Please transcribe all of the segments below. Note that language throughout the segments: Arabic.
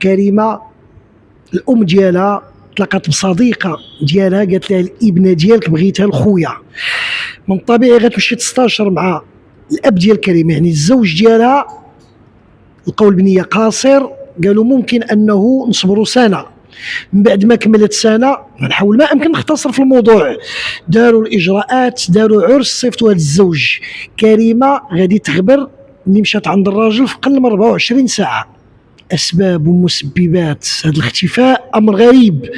كريمه الام ديالها تلاقات بصديقه ديالها قالت لها الابنه ديالك بغيتها لخويا، من الطبيعي غتمشي تستشر مع الاب ديال كريمه يعني الزوج ديالها. لقاو البنيه قاصر، قالوا ممكن انه نصبروا سنه. من بعد ما كملت سنه، نحاول ما امكن نختصر في الموضوع، داروا الاجراءات، داروا عرس، صيفطوا هذا الزوج. كريمه غادي تخبر اللي مشات عند الراجل في اقل من 24 ساعه. اسباب ومسببات هذا الاختفاء امر غريب.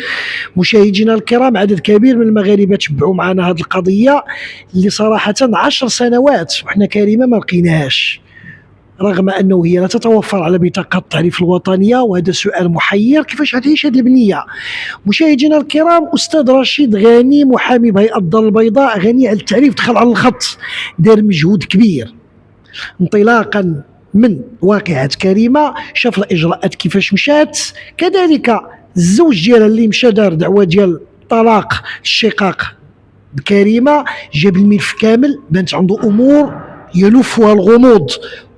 مشاهدينا الكرام، عدد كبير من المغاربه تبعوا معنا هذه القضيه اللي صراحه 10 سنوات وحنا كريمه ما لقيناهاش، رغم انه هي لا تتوفر على بطاقه التعريف الوطنيه. وهذا سؤال محير، كيفاش غتعيش هذه البنيه؟ مشاهدينا الكرام، استاذ رشيد غاني محامي بهيئه الدار البيضاء غني عن التعريف دخل على الخط، دار مجهود كبير انطلاقا من واقعة كريمه، شاف الاجراءات كيفاش مشات، كذلك الزوج ديالها اللي مشى دار دعوه ديال طلاق الشقاق بكريمه، جاب الملف كامل، بانت عنده امور يلفها الغموض.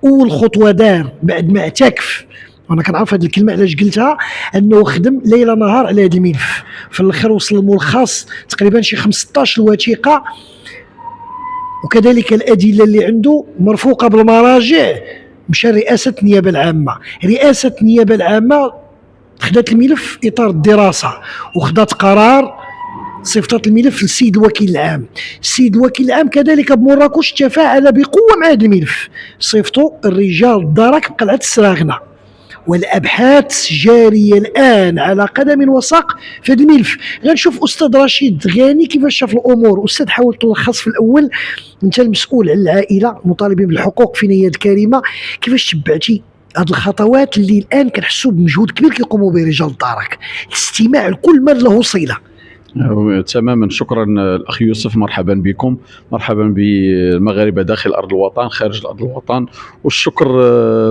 اول خطوه دار بعد ما اعتكف، وانا كنعرف هذه الكلمه علاش قلتها، انه خدم ليله نهار على هذا الملف. في الاخر وصل الملخص تقريبا شي 15 وثيقه، وكذلك الادله اللي عنده مرفوقه بالمراجع. مشى رئاسه النيابه العامه، رئاسه النيابه العامه خدات الملف في اطار الدراسه وخدات قرار صيفطت الملف للسيد الوكيل العام. السيد الوكيل العام كذلك بمراكش تفاعل بقوه مع هذا الملف، صيفطوا الرجال الدرك بقلعه السراغنه، والابحاث جاريه الان على قدم وساق في هذا الملف. غنشوف استاذ رشيد غاني كيفاش شاف الامور. استاذ، حاول تلخص في الاول، انت المسؤول على العائله مطالبين بالحقوق في نية كريمه، كيفاش تبعتي هذه الخطوات اللي الان كنحسوا بمجهود كبير كيقوموا به رجال الدرك، الاستماع لكل من له صله؟ تماما، شكرا الاخ يوسف، مرحبا بكم، مرحبا بالمغاربه داخل ارض الوطن خارج ارض الوطن، والشكر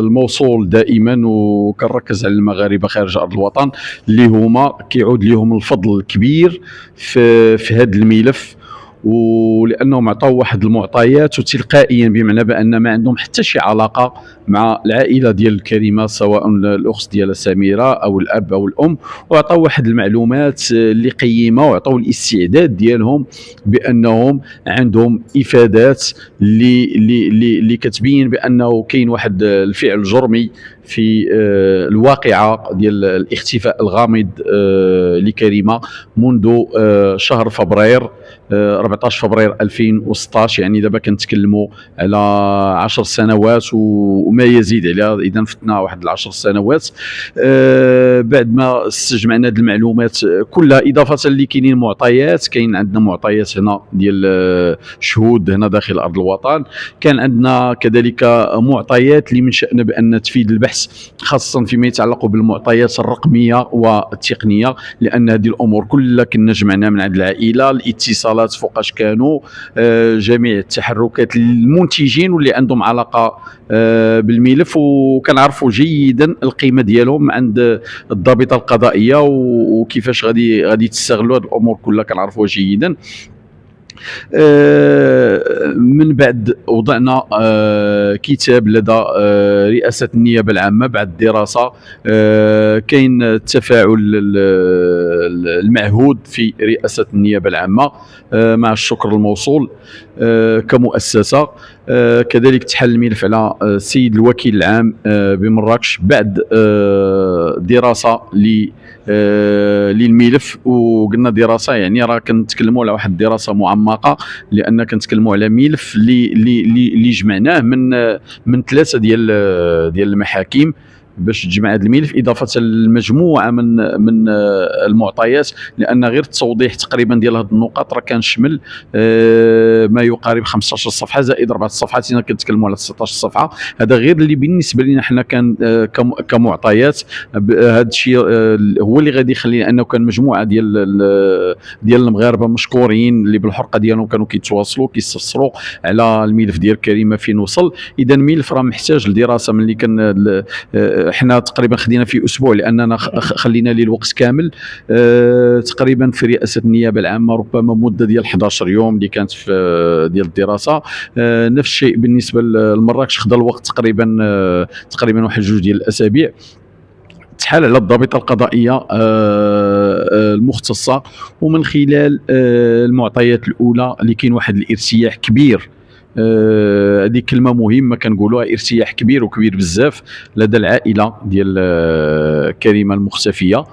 الموصول دائما، وكنركز على المغاربه خارج ارض الوطن اللي هما كيعود لهم الفضل الكبير في هذا الملف، ولانهم عطاو واحد المعطيات وتلقائيا، بمعنى بان ما عندهم حتى شي علاقه مع العائله ديال الكريمه، سواء الاخت ديالها سميره او الاب او الام، وعطاو واحد المعلومات اللي قيمه، وعطاو الاستعداد ديالهم بانهم عندهم افادات اللي كتبين بانه كاين واحد الفعل جرمي في الواقعه ديال الاختفاء الغامض لكريمه منذ شهر فبراير 14 فبراير 2016. يعني دابا كنتكلموا على 10 سنوات وما يزيد عليها، اذا فتنا واحد 10 سنوات. بعد ما استجمعنا هذه المعلومات كلها، اضافه اللي كاينين معطيات، كاين عندنا معطيات هنا ديال شهود هنا داخل ارض الوطن، كان عندنا كذلك معطيات اللي من شأننا بان تفيد البحث، خاصه فيما يتعلق بالمعطيات الرقميه والتقنيه، لان هذه الامور كلها كنا جمعناها من عند العائله، الاتصالات فوقاش كانوا، جميع التحركات المنتجين واللي عندهم علاقه بالملف، وكنعرفوا جيدا القيمه ديالهم عند الضابطه القضائيه، وكيفاش غادي تستغلوا هذه الامور كلها كنعرفوها جيدا. من بعد وضعنا كتاب لدى رئاسة النيابة العامة بعد الدراسة، كاين التفاعل المعهود في رئاسة النيابة العامة مع الشكر الموصول كمؤسسة. كذلك تحل الملف على السيد الوكيل العام بمراكش بعد دراسة للملف، وقلنا دراسه يعني راه كنتكلموا على واحد الدراسه معمقه، لان كنتكلموا على ملف اللي جمعناه من 3 ديال المحاكم باش تجمع هذا الملف، اضافه لمجموعه من المعطيات، لان غير التوضيح تقريبا ديال هذه النقاط راه كنشمل ما يقارب 15 صفحه زائد 4 صفحات، هنا كنتكلموا على 19 صفحه. هذا غير اللي بالنسبه لنا حنا كان كمعطيات. هذا الشيء هو اللي غادي يخلي انه كان مجموعه ديال المغاربه مشكورين اللي بالحرقه ديالهم كانوا كيتواصلوا كيستفسروا على الملف ديال كريمه فين وصل. اذا الملف راه محتاج لدراسه، من اللي كان احنا تقريبا خدينا فيه اسبوع، لاننا خلينا ليه الوقت كامل تقريبا في رئاسه النيابه العامه، ربما مده ديال 11 يوم اللي كانت في ديال الدراسه. نفس الشيء بالنسبه لمراكش، خدا الوقت تقريبا واحد 2 ديال الاسابيع. تحال على الضابطه القضائيه المختصه، ومن خلال المعطيات الاولى اللي كاين واحد الارتياح كبير. هذه كلمه مهمه كنقولوها، ارتياح كبير وكبير بزاف لدى العائله ديال كريمه المختفيه،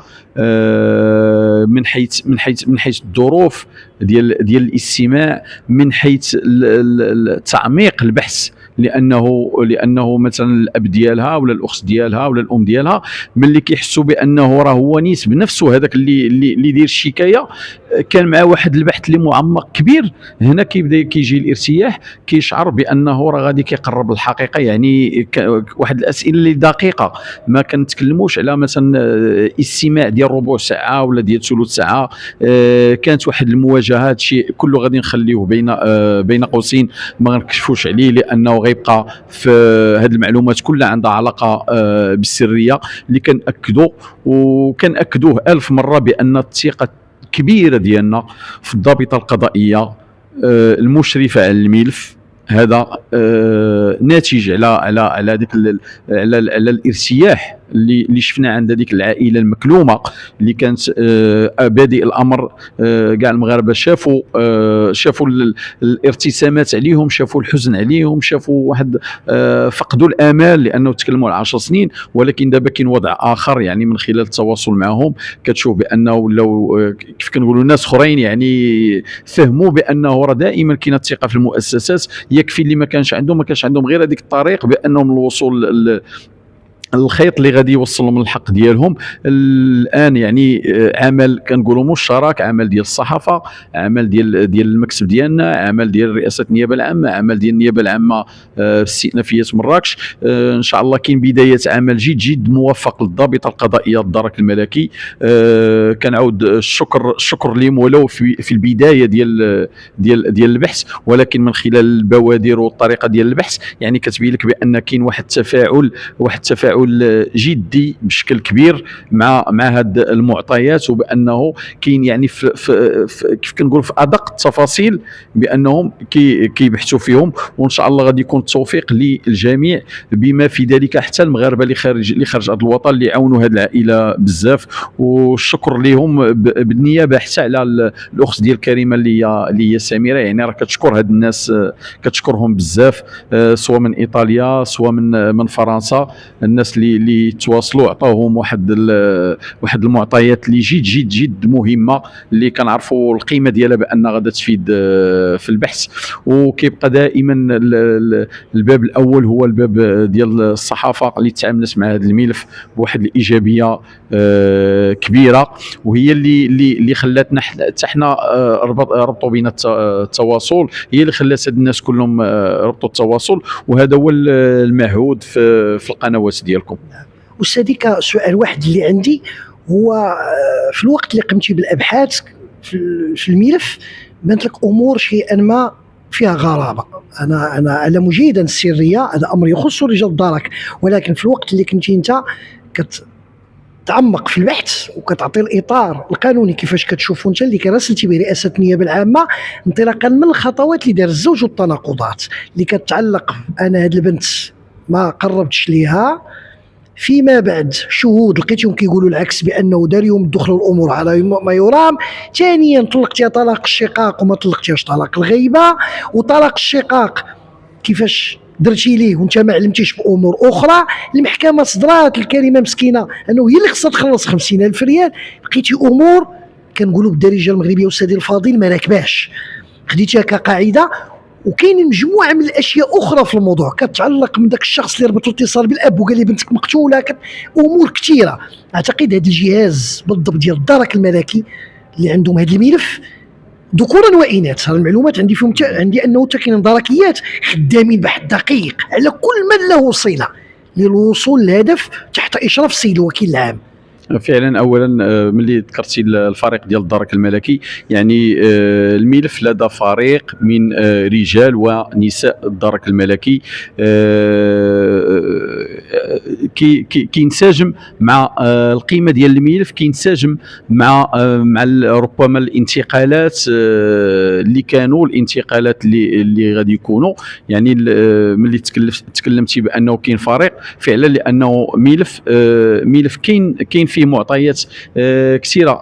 من حيث الظروف ديال الاستماع، من حيث تعميق البحث، لانه مثلا الاب ديالها ولا الاخت ديالها ولا الام ديالها ملي كيحسوا بانه راه هو نيس بنفسه هذاك اللي يدير الشكايه كان مع واحد البحث اللي معمق كبير، هنا كيبدا كيجي الارتياح، كيشعر بانه راه غادي كيقرب الحقيقه. يعني واحد الاسئله اللي دقيقه، ما كنتكلموش على مثلا استماع ديال ربع ساعه ولا ديال ثلث ساعه، كانت واحد المواجهات شيء كله غادي نخليوه بين قوسين، ما غنكشفوش عليه لانه غيبقى في هذه المعلومات كلها عندها علاقه بالسريه اللي كنأكدوه 1000 مره بان الثقه كبيره ديالنا في الضابطه القضائيه المشرفه على الملف هذا ناتج على ديك على الارتياح اللي شفنا عند هذيك العائله المكلومه اللي كانت بادئ الامر. كاع المغاربه شافوا الارتسامات عليهم، شافوا الحزن عليهم، شافوا واحد فقدوا الامال لانه تكلموا على 10 سنين، ولكن دابا كاين وضع اخر. يعني من خلال التواصل معهم كتشوف بانه لو كيف كنقولوا ناس اخرين يعني فهموا بانه راه دائما كاينه الثقه في المؤسسات، يكفي اللي ما كانش عندهم غير هذيك الطريق بانهم الوصول الخيط اللي غادي يوصلهم للحق ديالهم. الان يعني عمل كنقولوا مشترك، عمل ديال الصحافه، عمل ديال المكتب ديالنا، عمل ديال رئاسه النيابه العامه، عمل ديال النيابه العامه استئنافيه مراكش. ان شاء الله كاين بدايه عمل جد موفق للضابطه القضائيه الدرك الملكي. كنعود الشكر لهم ولو في البدايه ديال البحث، ولكن من خلال البوادر والطريقه ديال البحث يعني كتبين لك بان كاين واحد التفاعل جدي بشكل كبير مع هاد المعطيات، وبانه كاين يعني في كيف كنقول في ادق التفاصيل بانهم كيبحثوا فيهم. وان شاء الله غادي يكون التوفيق للجميع بما في ذلك حتى المغاربه اللي خارج ارض الوطن اللي عاونوا هذه العائله بزاف، والشكر لهم بالنيابه حتى على الاخت ديال كريمه اللي هي سميره. يعني راه كتشكر هاد الناس، كتشكرهم بزاف، سواء من ايطاليا سواء من فرنسا. الناس اللي تواصلوا عطاوهم واحد المعطيات اللي جد مهمه، اللي كنعرفوا القيمه ديالها بان غادا تفيد في البحث. وكيبقى دائما الباب الاول هو الباب ديال الصحافه اللي تعاملت مع هذا الملف بواحد الايجابيه كبيره، وهي اللي خلاتنا حتى حنا ربطوا بين التواصل، هي اللي خلات هاد الناس كلهم ربطوا التواصل، وهذا هو المعهود في القنوات ديالكم. أستاذي سؤال واحد اللي عندي هو في الوقت اللي قمتي بالابحاث في الملف بانت لك امور شيئا ما فيها غرابه. انا اعلم جيدا السريه، هذا امر يخص رجال الدرك، ولكن في الوقت اللي كنتي انت كتعمق في البحث وكتعطي الاطار القانوني كيفاش كتشوفوا انت اللي كراسلتي برئاسه النيابه العامه، انطلاقا من الخطوات اللي دار الزوج والتناقضات اللي كتعلق انا هاد البنت ما قربتش ليها، فيما بعد شهود لقيتهم كيقولوا العكس بانه داريهم دخلوا الامور على ما يرام. ثانيا طلقتيها طلاق الشقاق وما طلقتيهاش طلاق الغيبه، وطلاق الشقاق كيفاش درتي ليه وانت ما علمتيش بامور اخرى. المحكمه صدرات الكريمه مسكينه انه هي اللي خصها تخلص 50,000 ريال. بقيتي امور كنقولوا بالدارجه المغربيه استاذي الفاضل ما راكباش، خديتيها كقاعده. وكاين مجموعه من الاشياء اخرى في الموضوع كتعلق من داك الشخص اللي ربط الاتصال بالاب وقال لي بنتك مقتوله، امور كثيره. اعتقد هذا الجهاز بالضبط ديال الدرك الملكي اللي عندهم هذا الملف ذكورا واناث، هذه المعلومات عندي فيهم عندي انه حتى كاين دركيات خدامين بحث دقيق على كل من له صله للوصول للهدف تحت اشراف السيد الوكيل العام. فعلا اولا ملي ذكرتي الفريق ديال الدرك الملكي، يعني الملف لدى فريق من رجال ونساء الدرك الملكي كينسجم مع القيمه ديال الملف، كينسجم مع ربما الانتقالات اللي كانوا، الانتقالات اللي غادي يكونوا. يعني ملي تكلمتي بانه كاين فريق فعلا، لانه ملف كاين فيه معطيات كثيره.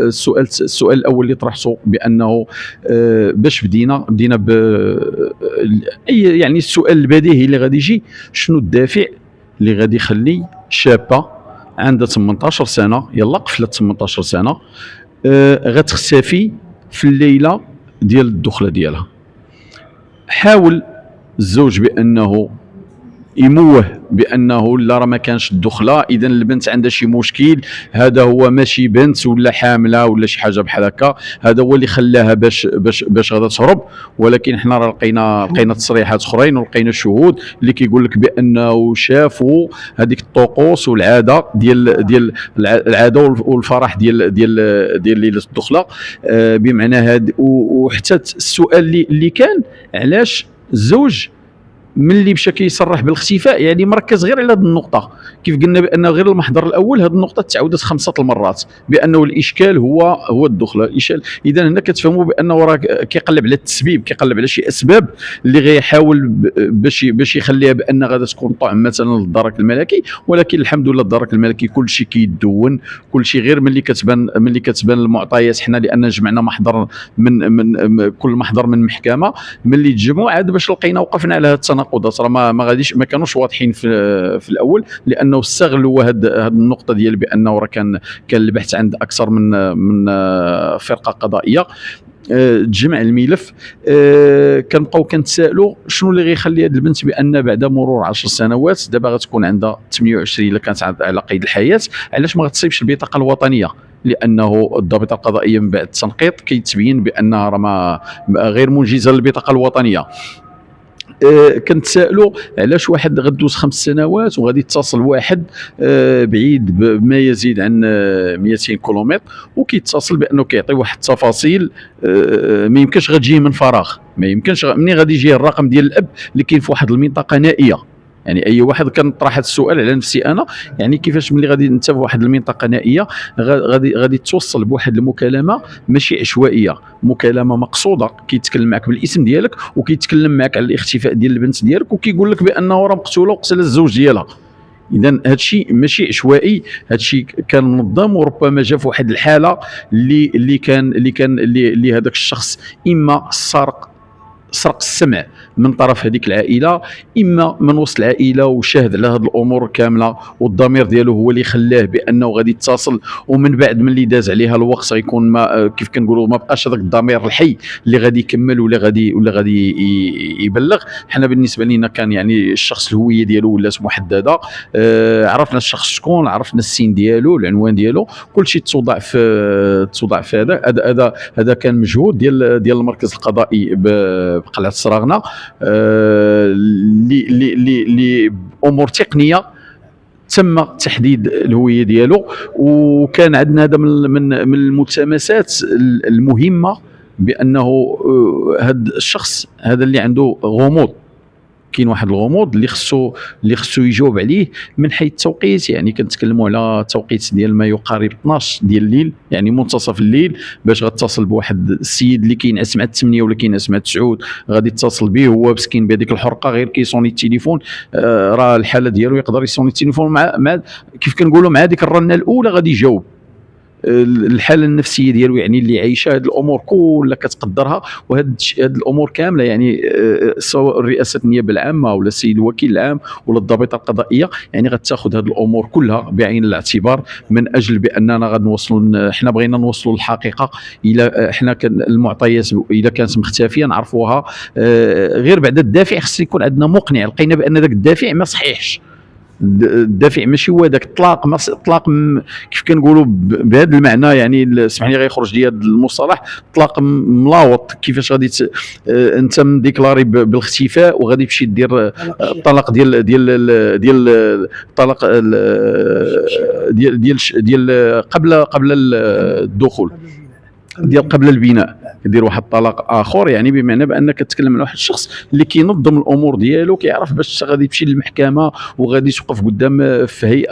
السؤال الاول اللي طرحته بانه باش بدينا يعني السؤال البديهي اللي غادي يجي، شنو الدافع اللي غادي يخلي شابه عندها 18 سنه، يلا قفلت 18 سنه، غتختفي في الليله ديال الدخله ديالها؟ حاول الزوج بانه يموه بانه لا راه ما كانش الدخله، اذا البنت عندها شي مشكل، هذا هو ماشي بنت ولا حامله ولا شي حاجه بحال هكا، هذا هو اللي خلاها باش غادا تهرب. ولكن حنا راه لقينا تصريحات اخرين ولقينا شهود اللي كيقول لك بانه شافوا هذيك الطقوس والعاده ديال العاده والفرح ديال ليله الدخله. بمعنى هذا، وحتى السؤال اللي كان علاش الزوج ملي مشى كيصرح بالاختفاء، يعني مركز غير على هذه النقطه. كيف قلنا بان غير المحضر الاول هذه النقطه تعاودت 5 المرات، بانه الاشكال هو الدخله. الاشكال اذا هنا كتفهموا بانه راه كيقلب على التسبيب، كيقلب على شي اسباب اللي غيحاول باش يخليها بان غادا تكون طعم مثلا للدرك الملكي. ولكن الحمد لله الدرك الملكي كل شيء كيدون، كل شيء غير ملي كتبان المعطيات. حنا لان جمعنا محضر من كل محضر من محكمه، ملي تجمعوا عاد باش لقينا وقفنا على هذا التناقضات. راه ما كانوش واضحين في الاول، لانه استغلوا هذه النقطه ديال بانه راه كان البحث عند اكثر من فرقه قضائيه. تجمع الملف، كنبقاو كنتسائلوا شنو اللي غيخلي هذه البنت بان بعد مرور 10 سنوات دابا غتكون عندها 28 الا كانت على قيد الحياه، علاش ما غتصيبش البطاقه الوطنيه؟ لانه الضابطه القضائيه من بعد التنقيط كيتبين بانها راه غير منجزه للبطاقه الوطنيه. كنتسائلوا علاش واحد غدوز 5 سنوات وغادي يتصل واحد بعيد بما يزيد عن 200 كيلومتر، وكيتصل بانه كيعطي واحد التفاصيل ما يمكنش غتجيه من فراغ، ما يمكنش. منين غادي يجي الرقم ديال الاب اللي كاين في واحد المنطقه نائيه؟ يعني اي واحد كنطرح هذا السؤال على نفسي انا، يعني كيفاش ملي غادي انت في واحد المنطقه نائيه غادي توصل بواحد المكالمه ماشي عشوائيه، مكالمه مقصوده، كيتكلم معك بالاسم ديالك وكيتكلم معك على الاختفاء ديال البنت ديالك وكيقول لك بانه راه مقتوله وقتل الزوج ديالها. اذا هذا الشيء ماشي عشوائي، هذا الشيء كان منظم، وربما جا في واحد الحاله اللي هذاك الشخص اما سرق السمع من طرف هذيك العائله، اما من وسط العائله وشاهد على هذه الامور كامله، والضمير ديالو هو اللي خلاه بانه غادي يتصل. ومن بعد ملي داز عليها الوقت غيكون ما كيف كنقولوا ما بقاش هذاك الضمير الحي اللي غادي يكمل ولا غادي يبلغ. حنا بالنسبه لنا كان يعني الشخص الهويه ديالو ولات محدده، عرفنا الشخص شكون، عرفنا السين ديالو، العنوان ديالو، كل شيء توضع في هذا كان مجهود ديال المركز القضائي بقلعه الصراغنه، لامور تقنيه تم تحديد الهويه ديالو. وكان عندنا هذا من الملتمسات المهمه بانه هذا الشخص هذا اللي عنده غموض، كاين واحد الغموض اللي خصو يجاوب عليه من حيث التوقيت. يعني كنتكلموا على توقيت ديال ما يقارب 12 ديال الليل، يعني منتصف الليل، باش غتصل بواحد السيد اللي كينعس مع 8 ولا كينعس مع 9، غادي تتصل به هو مسكين بهذيك الحرقه، غير كيصوني التليفون، راه الحاله ديالو يقدر يصوني التليفون مع كيف كنقولوا مع هذيك الرنه الاولى غادي يجاوب. الحاله النفسيه ديالو يعني اللي عايشه، هذه الامور كلها كتقدرها، وهذه الامور كامله يعني سواء رئاسه النيابه العامه ولا السيد الوكيل العام ولا الضابطه القضائيه يعني غتاخذ هذه الامور كلها بعين الاعتبار، من اجل باننا غنوصلوا، حنا بغينا نوصلوا للحقيقه. الى حنا المعطيات اذا كانت مختفيه نعرفوها، غير بعد الدافع خص يكون عندنا مقنع، لقينا بان ذاك الدافع ما صحيحش، الدافع ماشي هو ذاك الطلاق، الطلاق كيف كنقولوا بهذا المعنى، يعني اسمح لي غيخرج لي هذا المصطلح، طلاق ملاوط. كيفاش غادي انت مديكلاري بالاختفاء وغادي تمشي دير الطلاق ديال الطلاق ديال قبل الدخول، ديال قبل البناء، كدير واحد الطلاق اخر، يعني بمعنى بانك كتكلم على واحد الشخص اللي كينظم الامور ديالو، كيعرف باش غادي تمشي للمحكمه وغادي توقف قدام في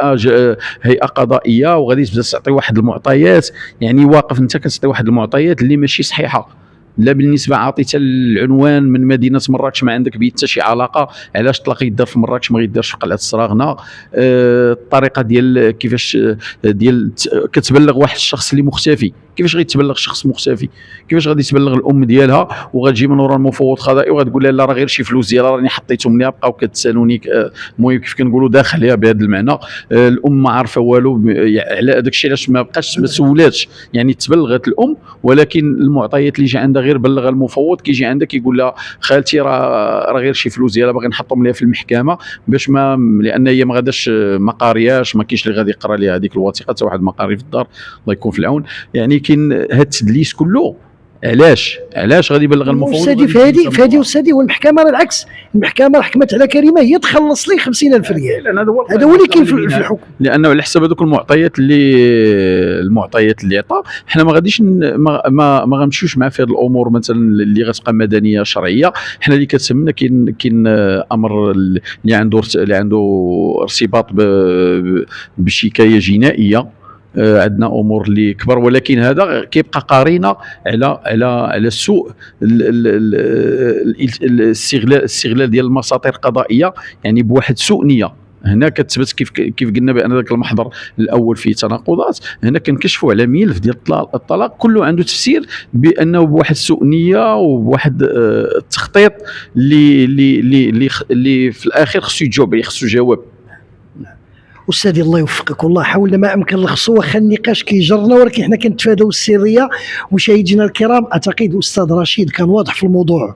هيئه قضائيه وغادي تبدا تعطي واحد المعطيات، يعني واقف انت كتعطي واحد المعطيات اللي ماشي صحيحه، لا بالنسبه عطيتها العنوان من مدينه مراكش ما عندك به حتى شي علاقه، علاش الطلاق يدار في مراكش ما يدارش في قلعه الصراغنه، الطريقه ديال كيفاش ديال كتبلغ واحد الشخص اللي مختفي، كيفاش غيتبلغ شخص مختفي، كيفاش غادي تبلغ الام ديالها وغتجي من ورا المفوض القضائي وغتقول لها لا راه غير شي فلوس ديالها راني حطيتهم ليها بقاو كتسالوني، المهم كيف كنقولوا داخل ليها بهذا المعنى. الام ما عارفه والو على هذاك الشيء، علاش ما بقاش ما سولاتش، يعني تبلغت الام ولكن المعطيات اللي جا عندها غير بلغها المفوض، كيجي عندها كيقول لها خالتي راه غير شي فلوس ديالها باغي نحطهم ليها في المحكمه باش ما، لان هي ما غاداش ما قارياش، ما كاينش اللي غادي يقرا ليها هذيك الوثيقه، حتى واحد ما قاري في الدار، الله يكون في العون. يعني كاين هذا التدليس كله، علاش غادي يبلغ المفوض؟ استاذي في هذه استاذي، والمحكمه راه العكس، المحكمه حكمت على كريمه هي تخلص لي 50,000 ريال، هذا هو اللي كاين في الحكم، لانه على حسب هذوك المعطيات اللي عطا، حنا ما غاديش ما غنمشيوش مع في هذه الامور مثلا اللي غتبقى مدنيه شرعيه. حنا اللي كتهمنا كاين امر اللي عنده ارتباط بشكايه جنائيه، عندنا امور اللي كبر، ولكن هذا كيبقى قرينه على السوء الاستغلال ديال المساطر القضائيه، يعني بواحد سوء نيه. هنا كتثبت كيف قلنا بان ذاك المحضر الاول فيه تناقضات، هنا كنكشفوا على ملف ديال الطلاق كله عنده تفسير بانه بواحد سوء نيه وبواحد التخطيط اللي في الاخير خصو يجاوب عليه، خصو جواب. استاذي الله يوفقك، والله حاولنا ما امكن نلخصوا، واخا النقاش كيجرنا ولكن حنا كنتفاداو السريه. مشاهدينا الكرام، اعتقد الاستاذ رشيد كان واضح في الموضوع،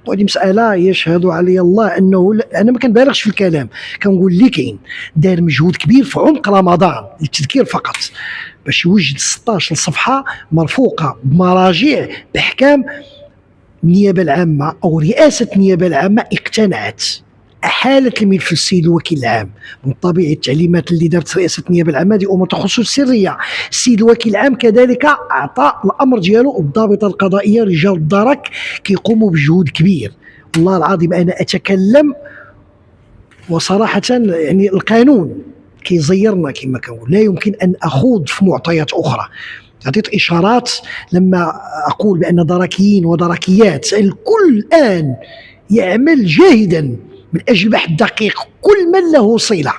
وهذه مساله يشهد علي الله انه انا ما كنبالغش في الكلام، كنقول اللي كاين دار مجهود كبير في عمق رمضان للتذكير فقط باش يوجد 16 صفحه مرفوقه بمراجع باحكام النيابه العامه او رئاسه النيابه العامه اقتنعت أحالت الملف للسيد الوكيل العام. من طبيعي التعليمات اللي دارت رئاسة النيابة العامة هذه أمور تخص السرية. السيد الوكيل العام كذلك أعطى الأمر ديالو الضابطة القضائية رجال الدرك كيقوموا بجهود كبير. والله العظيم أنا أتكلم وصراحة يعني القانون كيزيرنا كما كنقول، لا يمكن أن أخوض في معطيات أخرى. أعطيت إشارات لما أقول بأن دركيين ودركيات الكل الآن يعمل جاهدا من أجل بحث دقيق كل من له صلة.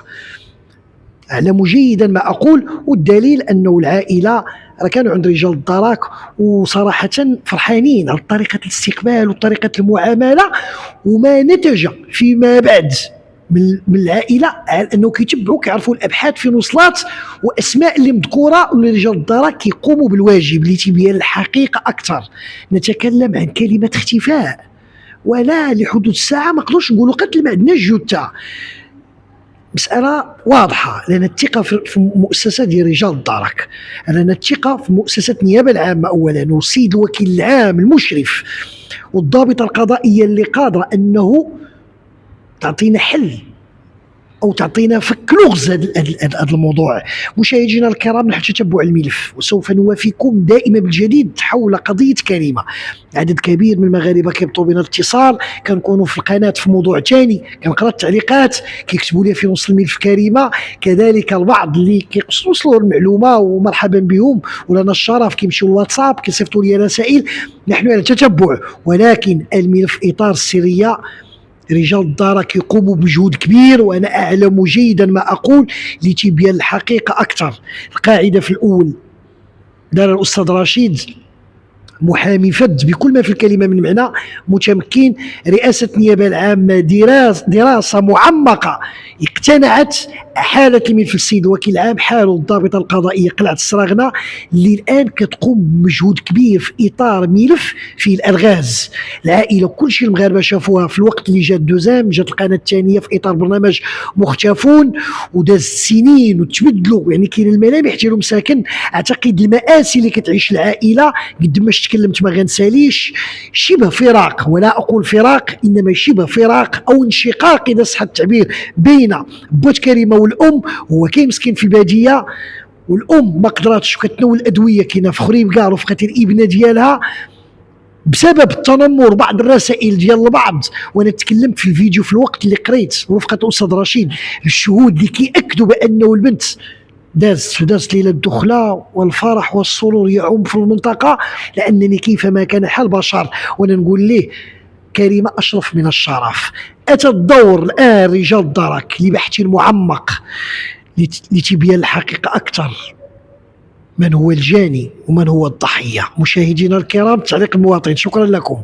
أعلم جيدا ما أقول، والدليل أنه العائلة كانوا عند رجال الدرك وصراحة فرحانين على طريقة الاستقبال وطريقة المعاملة، وما نتج فيما بعد من العائلة أنه كيتبعوا كيعرفوا الأبحاث فين وصلات وأسماء اللي مذكورة، ورجال الدرك كيقوموا بالواجب لتبيان الحقيقة أكثر. نتكلم عن كلمة اختفاء، ولا لحدود الساعة ما نقدرش نقولوا قتل، ما عندناش جثة. مسألة واضحة، لأن الثقة في مؤسسة ديال رجال الدرك، لأن الثقة في مؤسسة النيابة العامة أولا، والسيد الوكيل العام المشرف والضابطة القضائية اللي قادرة أنه تعطينا حل أو تعطينا فك لغز هذا الموضوع. مشاهدينا الكرام، نحن تتبع الملف وسوف نوافيكم دائما بالجديد حول قضية كريمة. عدد كبير من المغاربة كيبطلوا بنا الاتصال، كنكونوا في القناة في موضوع ثاني، كنقرا التعليقات كيكتبوا لي في نص الملف كريمة، كذلك البعض اللي كيوصلوا المعلومة ومرحبا بهم، ولنا الشرف كيمشيوا الواتساب كيصيفطوا لي رسائل، نحن على تتبع، ولكن الملف إطار السرية رجال الدرك يقوموا بمجهود كبير، وأنا أعلم جيدا ما أقول لتبيان الحقيقة أكثر. القاعدة في الأول دار الأستاذ رشيد محامي فد بكل ما في الكلمة من معنى، متمكن، رئاسة النيابة العامة، دراسة معمقة اقتنعت، حالة الملف السيد الوكيل العام، حاله الضابطة القضائية قلعة السراغنة، اللي الآن كتقوم بمجهود كبير في إطار ملف فيه الألغاز. العائلة كل شيء المغاربة شافوها في الوقت اللي جات دوزام، جات القناة الثانية في إطار برنامج مختفون، وداز سنين وتبدلوا، يعني كاين الملامح ديالهم ساكن. أعتقد المآسي اللي كتعيش العائلة قد ما تكلمت ما غنساليش، شبه فراق، ولا أقول فراق إنما شبه فراق أو انشقاق إذا صح التعبير، بين بوت كريمة والأم. هو كاين مسكين في البادية والأم ما قدراتش كتنول الأدوية، كاينة في خريبكا رفقة الابنة ديالها بسبب التنمر، بعض الرسائل ديال البعض. وانا تكلمت في الفيديو في الوقت اللي قريت رفقة أستاذ رشيد الشهود اللي كيأكدوا بأنه البنت دازت ليلة الدخلة والفرح والسرور يعم في المنطقة، لأنني كيفما كان حال بشر. وانا نقول ليه كريمة أشرف من الشرف. أتى الدور الآن رجال الدرك لبحث معمق لتبيان الحقيقة أكثر، من هو الجاني ومن هو الضحية. مشاهدينا الكرام، تعليق المواطن. شكرا لكم.